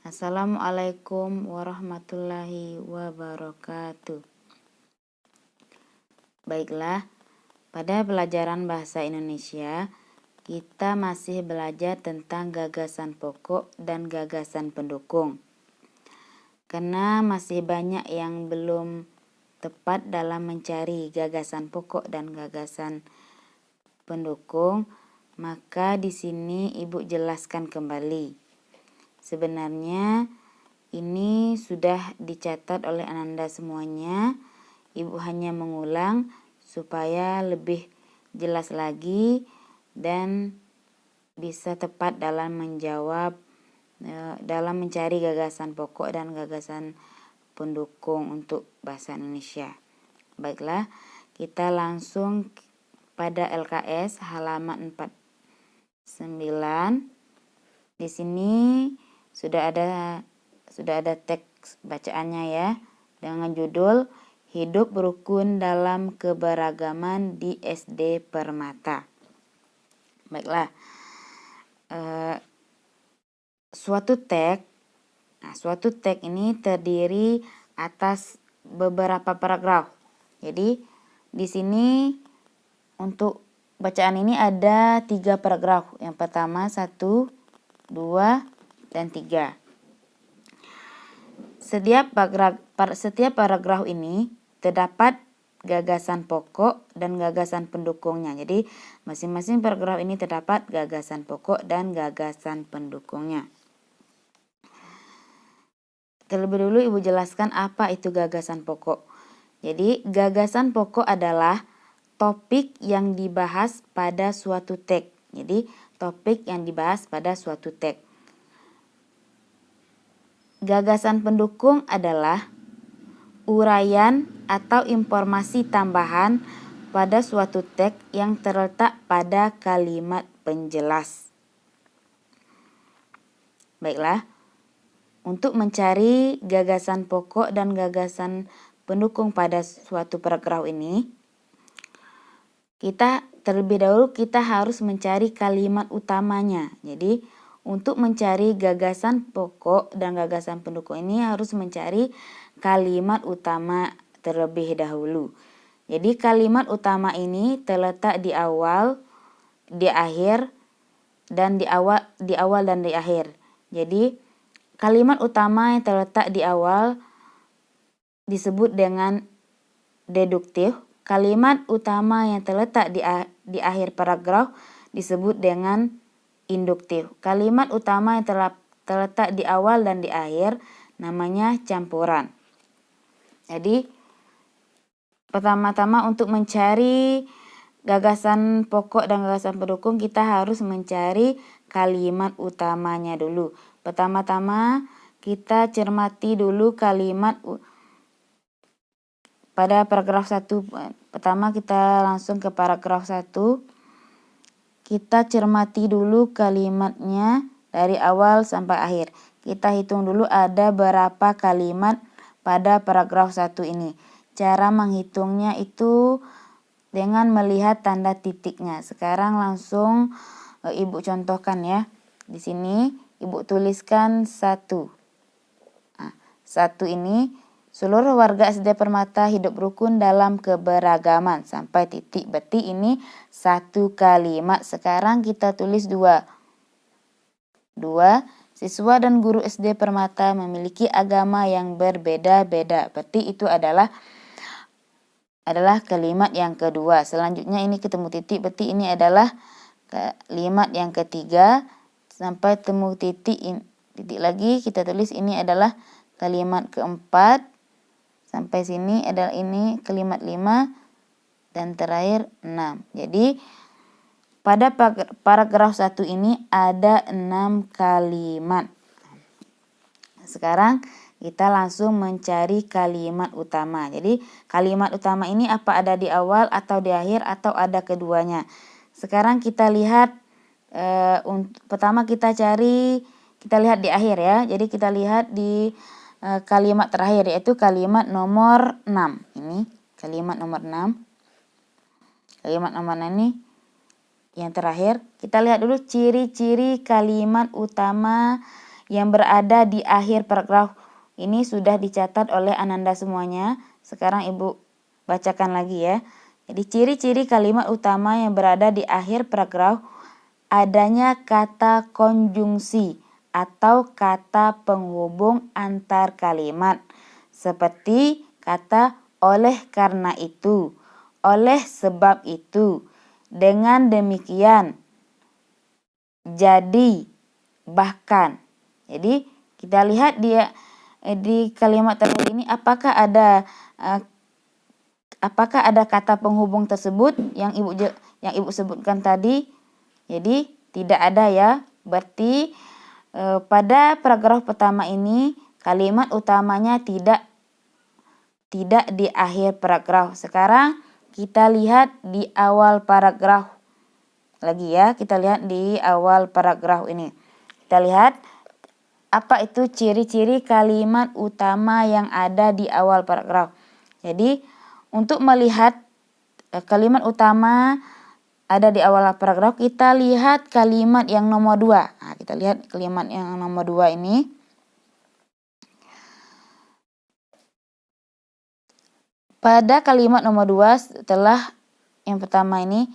Assalamualaikum warahmatullahi wabarakatuh. Baiklah, pada pelajaran bahasa Indonesia, kita masih belajar tentang gagasan pokok dan gagasan pendukung. Karena masih banyak yang belum tepat dalam mencari gagasan pokok dan gagasan pendukung, maka di sini Ibu jelaskan kembali. Sebenarnya ini sudah dicatat oleh Ananda semuanya. Ibu hanya mengulang supaya lebih jelas lagi dan bisa tepat dalam menjawab, dalam mencari gagasan pokok dan gagasan pendukung untuk bahasa Indonesia. Baiklah, kita langsung pada LKS halaman 49. Di sini sudah ada teks bacaannya ya, dengan judul Hidup Rukun dalam Keberagaman di SD Permata. Baiklah, suatu teks ini terdiri atas beberapa paragraf. Jadi di sini untuk bacaan ini ada 3 paragraf. Yang pertama 1, 2, dan 3. Setiap paragraf ini terdapat gagasan pokok dan gagasan pendukungnya. Jadi masing-masing paragraf ini terdapat gagasan pokok dan gagasan pendukungnya. Terlebih dulu Ibu jelaskan apa itu gagasan pokok. Jadi gagasan pokok adalah topik yang dibahas pada suatu teks. Jadi topik yang dibahas pada suatu teks. Gagasan pendukung adalah uraian atau informasi tambahan pada suatu teks yang terletak pada kalimat penjelas. Baiklah, untuk mencari gagasan pokok dan gagasan pendukung pada suatu paragraf ini, terlebih dahulu kita harus mencari kalimat utamanya. Jadi untuk mencari gagasan pokok dan gagasan pendukung ini harus mencari kalimat utama terlebih dahulu. Jadi kalimat utama ini terletak di awal, di akhir, dan di awal dan di akhir. Jadi kalimat utama yang terletak di awal disebut dengan deduktif. Kalimat utama yang terletak di akhir paragraf disebut dengan induktif. Kalimat utama yang terletak di awal dan di akhir namanya campuran. Jadi pertama-tama untuk mencari gagasan pokok dan gagasan pendukung kita harus mencari kalimat utamanya dulu. Pertama-tama kita cermati dulu kalimat pada paragraf 1. Pertama kita langsung ke paragraf 1. Kita cermati dulu kalimatnya dari awal sampai akhir. Kita hitung dulu ada berapa kalimat pada paragraf 1 ini. Cara menghitungnya itu dengan melihat tanda titiknya. Sekarang langsung Ibu contohkan ya. Di sini Ibu tuliskan 1. Nah, 1 ini seluruh warga SD Permata hidup rukun dalam keberagaman. Sampai titik, berarti ini 1 kalimat. Sekarang kita tulis 2. 2. Siswa dan guru SD Permata memiliki agama yang berbeda-beda. Berarti itu adalah kalimat yang kedua. Selanjutnya ini ketemu titik, berarti ini adalah kalimat yang ketiga. Sampai temu titik lagi kita tulis ini adalah kalimat keempat. Sampai sini adalah ini kalimat 5 dan terakhir 6. Jadi pada paragraf 1 ini ada 6 kalimat. Sekarang kita langsung mencari kalimat utama. Jadi kalimat utama ini apa ada di awal atau di akhir atau ada keduanya. Sekarang kita lihat pertama kita lihat di akhir ya. Jadi kita lihat di kalimat terakhir yaitu kalimat nomor 6. Ini kalimat nomor 6. Kalimat nomor 6 ini yang terakhir. Kita lihat dulu ciri-ciri kalimat utama yang berada di akhir paragraf. Ini sudah dicatat oleh Ananda semuanya. Sekarang Ibu bacakan lagi ya. Jadi ciri-ciri kalimat utama yang berada di akhir paragraf: adanya kata konjungsi atau kata penghubung antar kalimat, seperti kata oleh karena itu, oleh sebab itu, dengan demikian, jadi, bahkan. Jadi kita lihat dia di kalimat terakhir ini apakah ada kata penghubung tersebut yang ibu sebutkan tadi. Jadi tidak ada ya. Berarti pada paragraf pertama ini kalimat utamanya tidak di akhir paragraf. Sekarang kita lihat di awal paragraf lagi ya. Kita lihat di awal paragraf ini. Kita lihat apa itu ciri-ciri kalimat utama yang ada di awal paragraf. Jadi untuk melihat kalimat utama ada di awal paragraf, kita lihat kalimat yang nomor 2. Nah, kita lihat kalimat yang nomor 2 ini. Pada kalimat nomor 2 setelah yang pertama ini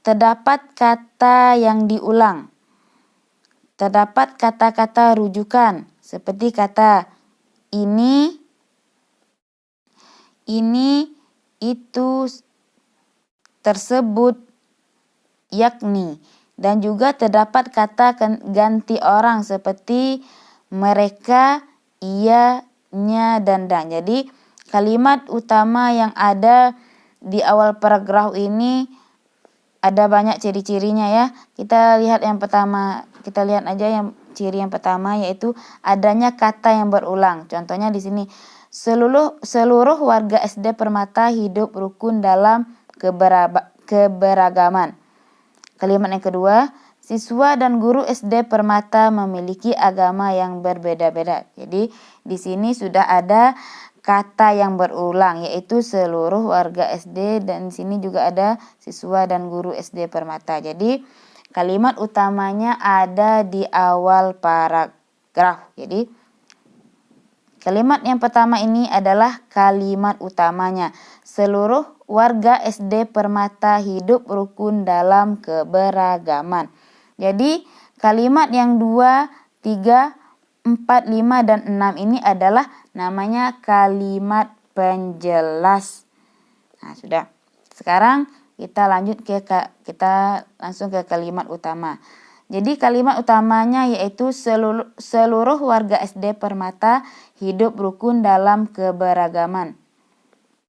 terdapat kata yang diulang. Terdapat kata-kata rujukan seperti kata ini, itu, tersebut, yakni, dan juga terdapat kata ganti orang seperti mereka, ia, nya, dan. Jadi kalimat utama yang ada di awal paragraf ini ada banyak ciri-cirinya ya. Kita lihat yang pertama, kita lihat aja yang ciri yang pertama, yaitu adanya kata yang berulang. Contohnya di sini, seluruh warga SD Permata hidup rukun dalam keberagaman. Kalimat yang kedua, siswa dan guru SD Permata memiliki agama yang berbeda-beda. Jadi di sini sudah ada kata yang berulang, yaitu seluruh warga SD, dan di sini juga ada siswa dan guru SD Permata. Jadi kalimat utamanya ada di awal paragraf. Jadi kalimat yang pertama ini adalah kalimat utamanya. Seluruh warga SD Permata hidup rukun dalam keberagaman. Jadi kalimat yang 2, 3, 4, 5, dan 6 ini adalah namanya kalimat penjelas. Nah, sudah. Sekarang kita langsung ke kalimat utama. Jadi kalimat utamanya yaitu seluruh warga SD Permata hidup rukun dalam keberagaman.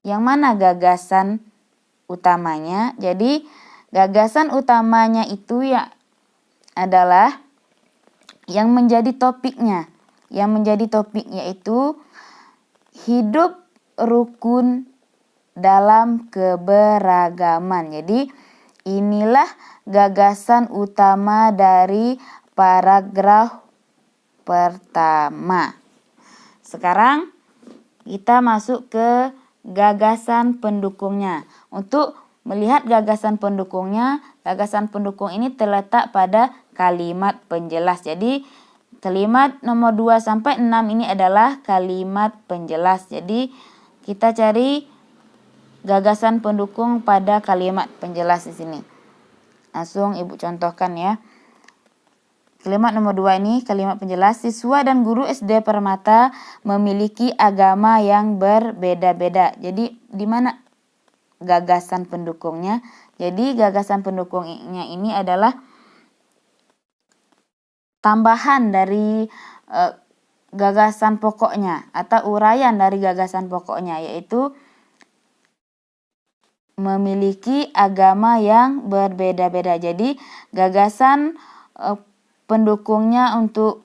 Yang mana gagasan utamanya? Jadi gagasan utamanya itu ya adalah yang menjadi topiknya. Yang menjadi topik yaitu hidup rukun dalam keberagaman. Jadi inilah gagasan utama dari paragraf pertama. Sekarang kita masuk ke gagasan pendukungnya. Untuk melihat gagasan pendukung ini terletak pada kalimat penjelas. Jadi kalimat nomor 2 sampai 6 ini adalah kalimat penjelas. Jadi kita cari gagasan pendukung pada kalimat penjelas di sini. Langsung Ibu contohkan ya. Kalimat nomor 2 ini kalimat penjelas. Siswa dan guru SD Permata memiliki agama yang berbeda-beda. Jadi di mana gagasan pendukungnya? Jadi gagasan pendukungnya ini adalah tambahan dari gagasan pokoknya atau uraian dari gagasan pokoknya, yaitu memiliki agama yang berbeda-beda. Jadi gagasan pendukungnya untuk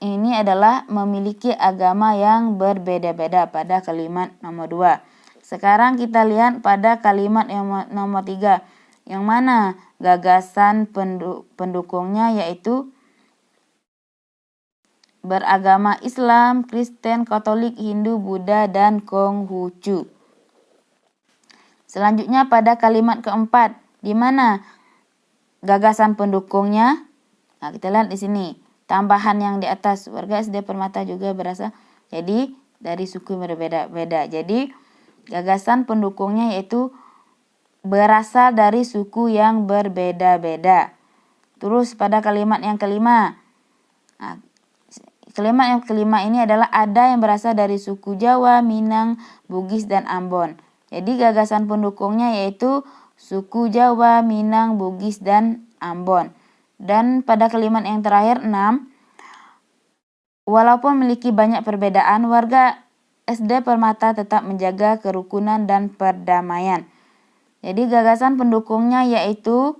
ini adalah memiliki agama yang berbeda-beda pada kalimat nomor 2. Sekarang kita lihat pada kalimat yang nomor 3. Yang mana gagasan pendukungnya yaitu beragama Islam, Kristen, Katolik, Hindu, Buddha, dan Konghucu. Selanjutnya pada kalimat keempat, di mana gagasan pendukungnya? Nah, kita lihat di sini. tambahan yang di atas. Warga SD Permata juga berasal jadi dari suku berbeda-beda. Jadi gagasan pendukungnya yaitu berasal dari suku yang berbeda-beda. Terus pada kalimat yang kelima. Nah, kalimat yang kelima ini adalah ada yang berasal dari suku Jawa, Minang, Bugis, dan Ambon. Jadi gagasan pendukungnya yaitu suku Jawa, Minang, Bugis, dan Ambon. Dan pada kalimat yang terakhir 6, walaupun memiliki banyak perbedaan, warga SD Permata tetap menjaga kerukunan dan perdamaian. Jadi gagasan pendukungnya yaitu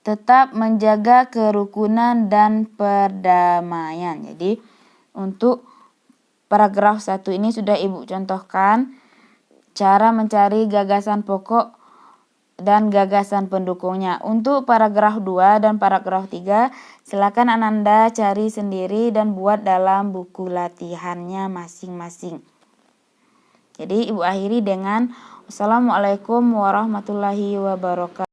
tetap menjaga kerukunan dan perdamaian. Jadi untuk paragraf 1 ini sudah Ibu contohkan cara mencari gagasan pokok dan gagasan pendukungnya. Untuk paragraf 2 dan paragraf 3 silakan Ananda cari sendiri dan buat dalam buku latihannya masing-masing. Jadi Ibu akhiri dengan Wassalamualaikum warahmatullahi wabarakatuh.